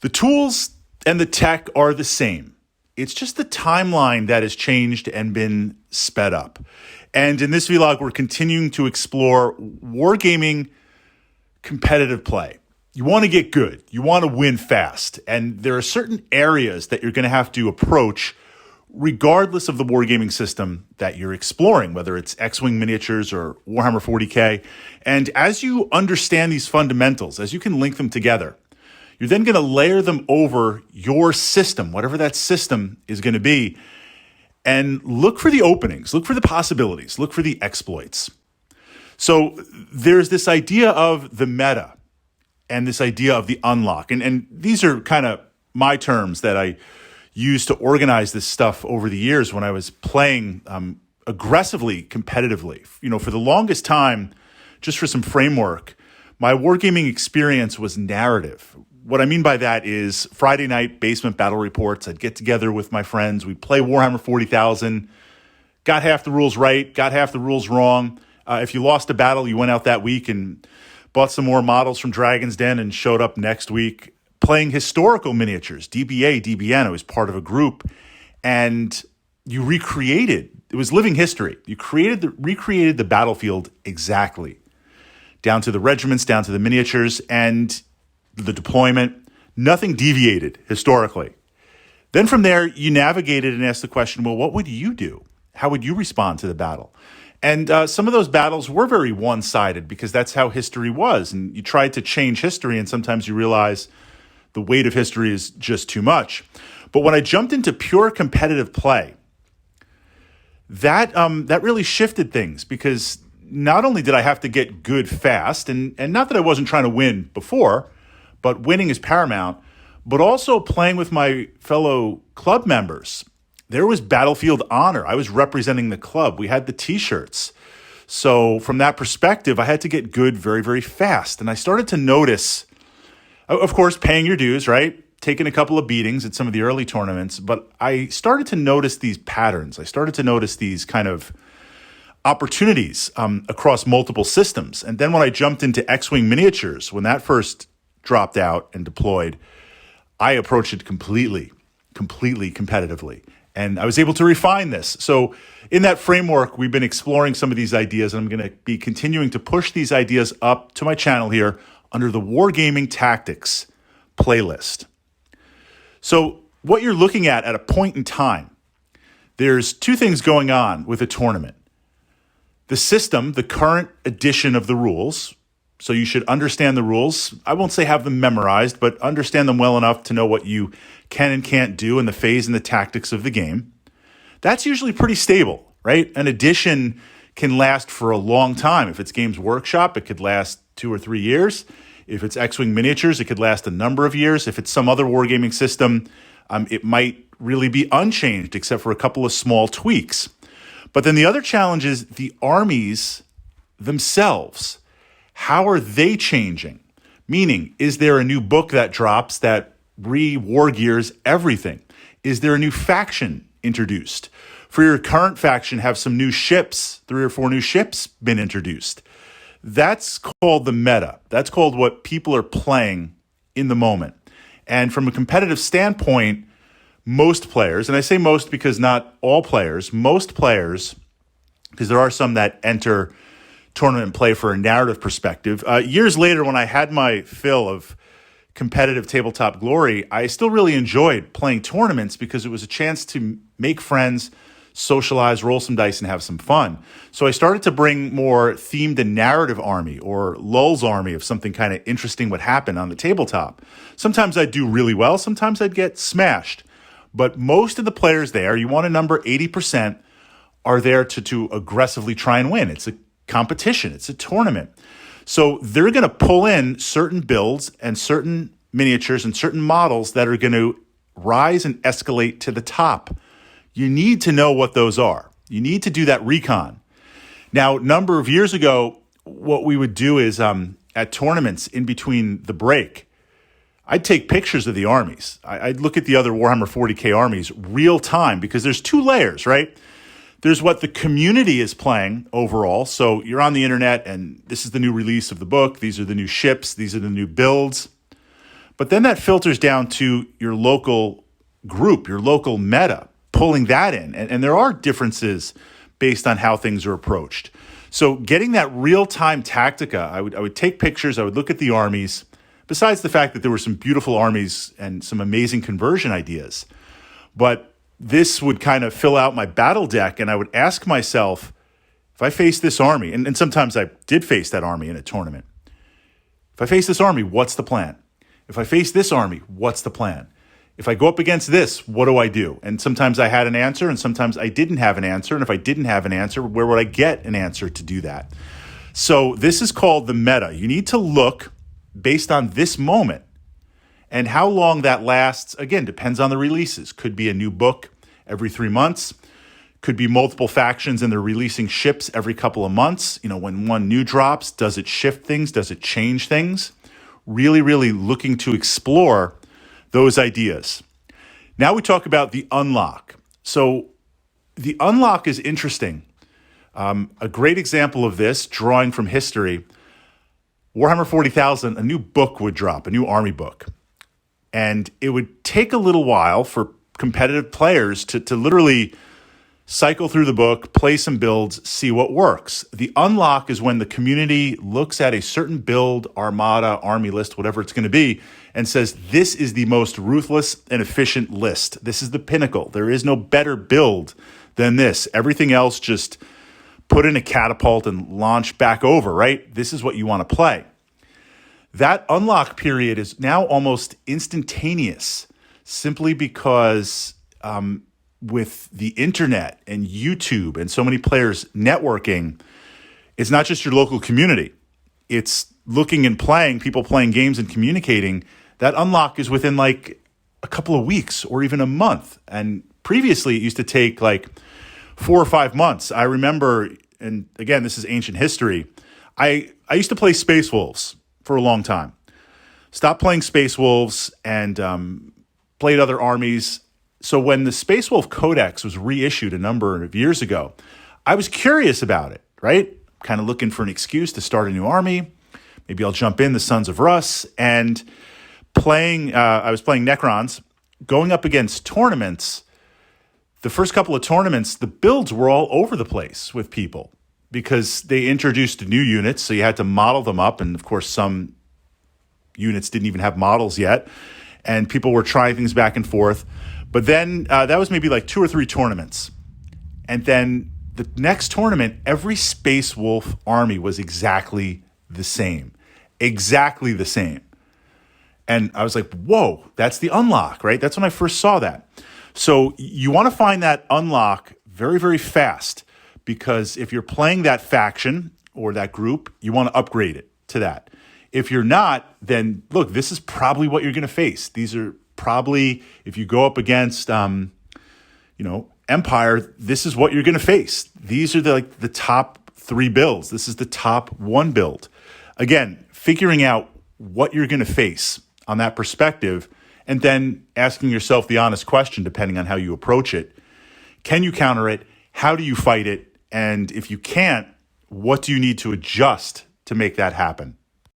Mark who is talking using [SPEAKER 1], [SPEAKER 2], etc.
[SPEAKER 1] The tools and the tech are the same. It's just the timeline that has changed and been sped up. And in this vlog, we're continuing to explore wargaming competitive play. You want to get good. You want to win fast. And there are certain areas that you're going to have to approach regardless of the wargaming system that you're exploring, whether it's X-Wing miniatures or Warhammer 40K. And as you understand these fundamentals, as you can link them together, you're then going to layer them over your system, whatever that system is going to be, and look for the openings, look for the possibilities, look for the exploits. So there's this idea of the meta and this idea of the unlock. And these are kind of my terms that I used to organize this stuff over the years when I was playing aggressively, competitively. For the longest time, just for some framework, my wargaming experience was narrative. What I mean by that is Friday night basement battle reports. I'd get together with my friends. We'd play Warhammer 40,000, got half the rules right, got half the rules wrong. If you lost a battle, you went out that week and bought some more models from Dragon's Den and showed up next week playing historical miniatures, DBA, DBN. I was part of a group, and you recreated. It was living history. You recreated the battlefield exactly, down to the regiments, down to the miniatures, and the deployment. Nothing deviated historically. Then from there, you navigated and asked the question, well, what would you do? How would you respond to the battle? And some of those battles were very one-sided because that's how history was. And you tried to change history, and sometimes you realize the weight of history is just too much. But when I jumped into pure competitive play, that really shifted things, because not only did I have to get good fast, and not that I wasn't trying to win before, but winning is paramount, but also playing with my fellow club members. There was battlefield honor. I was representing the club. We had the t-shirts. So from that perspective, I had to get good very, very fast. And I started to notice, of course, paying your dues, right? Taking a couple of beatings at some of the early tournaments. But I started to notice these patterns. I started to notice these kind of opportunities across multiple systems. And then when I jumped into X-Wing miniatures, when that first dropped out and deployed, I approached it completely competitively. And I was able to refine this. So in that framework, we've been exploring some of these ideas, and I'm going to be continuing to push these ideas up to my channel here under the Wargaming Tactics playlist. So what you're looking at a point in time, there's two things going on with a tournament. The system, the current edition of the rules. So you should understand the rules. I won't say have them memorized, but understand them well enough to know what you can and can't do in the phase and the tactics of the game. That's usually pretty stable, right? An edition can last for a long time. If it's Games Workshop, it could last 2 or 3 years. If it's X-Wing miniatures, it could last a number of years. If it's some other wargaming system, it might really be unchanged except for a couple of small tweaks. But then the other challenge is the armies themselves. How are they changing? Meaning, is there a new book that drops that re-war gears everything? Is there a new faction introduced? For your current faction, have some new ships, 3 or 4 new ships been introduced? That's called the meta. That's called what people are playing in the moment. And from a competitive standpoint, most players, and I say most because not all players, most players, because there are some that enter tournament play for a narrative perspective. Years later, when I had my fill of competitive tabletop glory, I still really enjoyed playing tournaments because it was a chance to make friends, socialize, roll some dice, and have some fun. So I started to bring more themed and narrative army, or lulls army, if something kind of interesting would happen on the tabletop. Sometimes I'd do really well, sometimes I'd get smashed. But most of the players there, you want to number 80%, are there to aggressively try and win. It's a competition. It's a tournament. So they're going to pull in certain builds and certain miniatures and certain models that are going to rise and escalate to the top. You need to know what those are. You need to do that recon. Now, a number of years ago, what we would do is at tournaments in between the break, I'd take pictures of the armies. I'd look at the other Warhammer 40K armies real time, because there's 2 layers, right? There's what the community is playing overall. So you're on the internet and this is the new release of the book. These are the new ships. These are the new builds. But then that filters down to your local group, your local meta, pulling that in. And there are differences based on how things are approached. So getting that real-time tactica, I would take pictures, I would look at the armies, besides the fact that there were some beautiful armies and some amazing conversion ideas. But this would kind of fill out my battle deck, and I would ask myself, if I face this army, and sometimes I did face that army in a tournament. If I face this army, what's the plan? If I face this army, what's the plan? If I go up against this, what do I do? And sometimes I had an answer, and sometimes I didn't have an answer. And if I didn't have an answer, where would I get an answer to do that? So this is called the meta. You need to look based on this moment. And how long that lasts, again, depends on the releases. Could be a new book every 3 months. Could be multiple factions and they're releasing ships every couple of months. When one new drops, does it shift things? Does it change things? Really, really looking to explore those ideas. Now we talk about the unlock. So the unlock is interesting. A great example of this, drawing from history, Warhammer 40,000, a new book would drop, a new army book. And it would take a little while for competitive players to literally cycle through the book, play some builds, see what works. The unlock is when the community looks at a certain build, armada, army list, whatever it's going to be, and says, this is the most ruthless and efficient list. This is the pinnacle. There is no better build than this. Everything else just put in a catapult and launch back over, right? This is what you want to play. That unlock period is now almost instantaneous, simply because with the internet and YouTube and so many players networking, it's not just your local community. It's looking and playing, people playing games and communicating. That unlock is within like a couple of weeks or even a month. And previously it used to take like 4 or 5 months. I remember, and again, this is ancient history, I used to play Space Wolves for a long time. Stopped playing Space Wolves and played other armies. So when the Space Wolf Codex was reissued a number of years ago, I was curious about it, right? Kind of looking for an excuse to start a new army. Maybe I'll jump in the Sons of Russ. And I was playing Necrons, going up against tournaments. The first couple of tournaments, the builds were all over the place with people because they introduced new units, so you had to model them up. And of course, some units didn't even have models yet. And people were trying things back and forth. But then that was maybe like 2 or 3 tournaments. And then the next tournament, every Space Wolf army was exactly the same. Exactly the same. And I was like, whoa, that's the unlock, right? That's when I first saw that. So you want to find that unlock very, very fast, because if you're playing that faction or that group, you want to upgrade it to that. If you're not, then look, this is probably what you're going to face. These are probably, if you go up against, Empire, this is what you're going to face. These are the top 3 builds. This is the top 1 build. Again, figuring out what you're going to face on that perspective, and then asking yourself the honest question, depending on how you approach it. Can you counter it? How do you fight it? And if you can't, what do you need to adjust to make that happen?